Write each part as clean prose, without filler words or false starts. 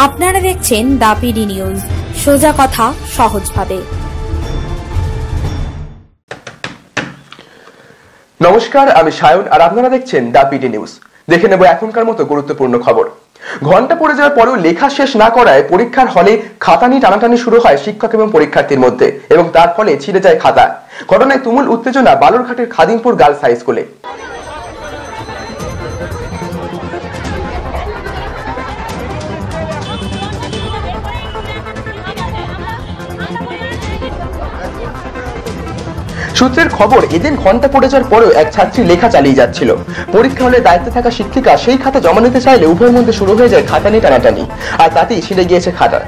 আপনারা দেখছেন the PD news, সোজা কথা সহজভাবে। নমস্কার, আমি সায়ন আর আপনারা দেখছেন দ্য পিডি নিউজ। দেখে নেব এখনকার মতো গুরুত্বপূর্ণ খবর। ঘন্টা পড়ে যাওয়ার পরেও লেখা শেষ না করায় পরীক্ষার হলে খাতা নিয়ে টানাটানি শুরু হয় শিক্ষক এবং পরীক্ষার্থীর মধ্যে এবং তার ফলে ছিঁড়ে যায় খাতা। ঘটনায় তুমুল উত্তেজনা বালুরঘাটের খাদিমপুর গার্লস হাই স্কুলে। সূত্রের খবর, এদিন ঘন্টা পড়ে যাওয়ার পরেও এক ছাত্রী লেখা চালিয়ে যাচ্ছিল। পরীক্ষা হলে দায়িত্বে থাকা শিক্ষিকা সেই খাতা জমা নিতে চাইলে উভয়ের মধ্যে শুরু হয়ে যায় খাতা নিয়ে টানাটানি, আর তাতেই ছিঁড়ে গিয়েছে খাতা।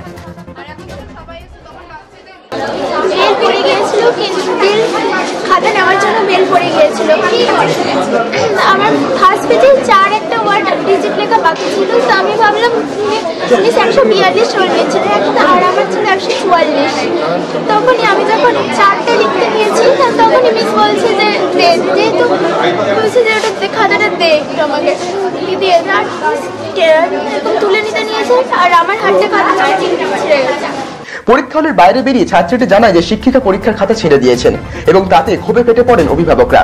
খাতা নেওয়ার জন্য বেল পড়ে গিয়েছিল। আমার ফার্স্ট পেজে 4 একটা ওয়ার্ড ডিজিট লেখা বাকি ছিল, তো আমি ভাবলাম মিস 142 ওয়ার্ড নিয়েছিলেন আর আমার ছিল 144। তখনই আমি যখন 4টা লিখতে গিয়েছি তখনই মিস বলছে যে যেহেতু বলছে যে ওটা খাতাটা দে একটু আমাকে দিয়ে, আর তুলে নিতে নিয়েছে আর আমার হাতে খাতা ছিঁড়ে গেছে। পরীক্ষা হলের বাইরে বেরিয়ে ছাত্রীটি জানায় যে শিক্ষিকা পরীক্ষার খাতা ছিঁড়ে দিয়েছেন এবং তাতে ক্ষোভে ফেটে পড়েন অভিভাবকরা।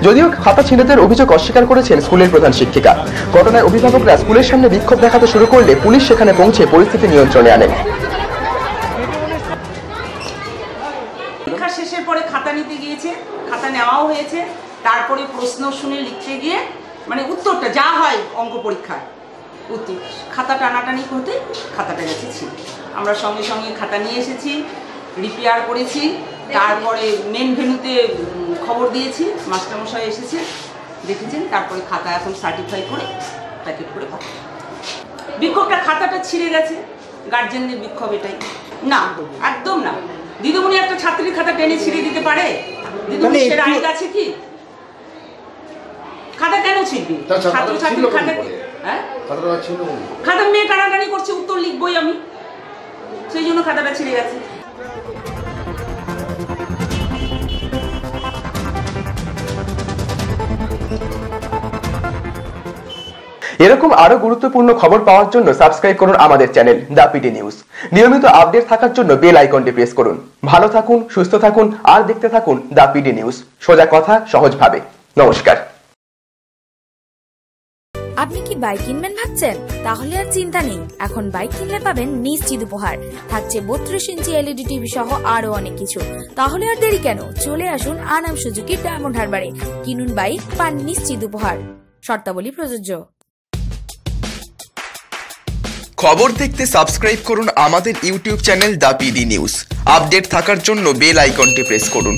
যদিও খাতা ছিঁড়ে দেওয়ার অভিযোগ অস্বীকার করেছেন স্কুলের প্রধান শিক্ষিকা। ঘটনায় অভিভাবকরা স্কুলের সামনে বিক্ষোভ দেখাতে শুরু করলে পুলিশ সেখানে পৌঁছে পরিস্থিতি নিয়ন্ত্রণে আনে। শেষের পরে খাতা নিতে গিয়েছে, খাতা নেওয়াও হয়েছে, তারপরে প্রশ্ন শুনে লিখতে গিয়ে মানে উত্তরটা যা হয় অঙ্ক পরীক্ষায় উত্তর খাতা টানাটানি হতে খাতাটা গেছে ছিল। আমরা সঙ্গে সঙ্গে খাতা নিয়ে এসেছি, রিপেয়ার করেছি, তারপরে মেন ভেন্যুতে খবর দিয়েছি, মাস্টারমশাই এসেছে দেখেছেন, তারপরে খাতা এখন সার্টিফাই করে প্যাকেট করে পাঠাই। বিক্ষোভটা খাতাটা ছিঁড়ে গেছে, গার্জেনদের বিক্ষোভ এটাই না, একদম না। দিদিমণি একটা ছাত্রীর খাতা টেনে ছিঁড়ে দিতে পারে? দিদিমণি সেটা আইন আছে কি? খাতা কেন ছিঁড়বি? ছাত্রছাত্রীর খাতা, হ্যাঁ খাতা মেয়ে টানাটানি করছে, উত্তর লিখবই আমি, সেই জন্য খাতাটা ছিঁড়ে গেছে। এরকম আরো গুরুত্বপূর্ণ খবর পাওয়ার জন্য সাবস্ক্রাইব করুন আমাদের চ্যানেল দ্য পিডি নিউজ। নিয়মিত আপডেট থাকার জন্য বেল আইকনটি প্রেস করুন। ভালো থাকুন, সুস্থ থাকুন আর দেখতে থাকুন দ্য পিডি নিউজ, সোজা কথা সহজভাবে। নমস্কার। আপনি কি বাইক কিনবেন ভাবছেন? তাহলে আর চিন্তা নেই, এখন বাইক কিনলে পাবেন নিশ্চিত উপহার। থাকছে 32 ইঞ্চি এলইডি টিভি সহ আরো অনেক কিছু। তাহলে আর দেরি কেন, চলে আসুন আনাম সুজুকি ডায়মন্ড হারবারে। কিনুন বাইক, পান নিশ্চিত উপহার। শর্তাবলী প্রযোজ্য। খবর দেখতে সাবস্ক্রাইব করুন আমাদের YouTube channel the PD news. Update থাকার জন্য বেল আইকনটি প্রেস করুন।